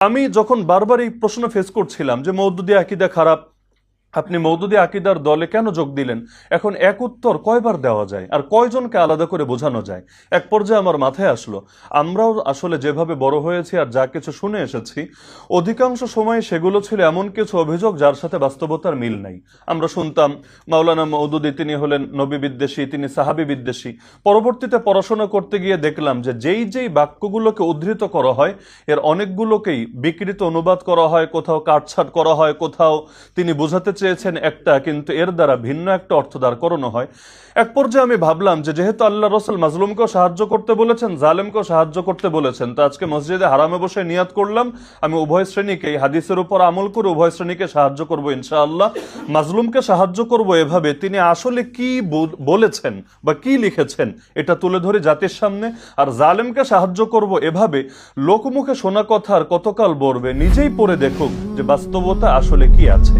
আমি যখন বারবার এই প্রশ্ন ফেস করছিলাম যে মওদুদি আকীদা খারাপ, আপনি মওদুদি আকীদার দলে কেন যোগ দিলেন, এখন এক উত্তর কয়বার দেওয়া যায় আর কয়জনকে আলাদা করে বোঝানো যায়? এক পর্যায়ে আমার মাথায় আসলো, আমরাও আসলে যেভাবে বড় হয়েছি আর যা কিছু শুনে এসেছি, অধিকাংশ সময় সেগুলো ছিল এমন কিছু অভিযোগ যার সাথে বাস্তবতার মিল নাই। আমরা শুনতাম মাওলানা মওদুদি তিনি হলেন নবী বিদ্বেষী, তিনি সাহাবী বিদ্বেষী। পরবর্তীতে পড়াশোনা করতে গিয়ে দেখলাম যে যেই বাক্যগুলোকে উদ্ধৃত করা হয় এর অনেকগুলোকেই বিকৃত অনুবাদ করা হয়, কোথাও কাটছাট করা হয়, কোথাও তিনি বোঝাতে চেয়েছেন একটা কিন্তু এর দ্বারা ভিন্ন একটা অর্থ দাঁড় করানো হয়। এক পর্যায়ে আমি ভাবলাম যে যেহেতু আল্লাহ রসুল মাজলুমকেও সাহায্য করতে বলেছেন, জালেমকেও সাহায্য করতে বলেছেন, তো আজকে মসজিদে হারামে বসে নিয়াত করলাম আমি উভয় শ্রেণীকে হাদিসের উপর আমল করে উভয় শ্রেণীকে সাহায্য করব ইনশাআল্লাহ। মাজলুমকে সাহায্য করব এভাবে তিনি আসলে কি বলেছেন বা কি লিখেছেন এটা তুলে ধরে জাতির সামনে, আর জালেমকে সাহায্য করব এভাবে লোকমুখে শোনা কথা আর কতকাল বলবে, নিজেই পড়ে দেখুক যে বাস্তবতা আসলে কি আছে।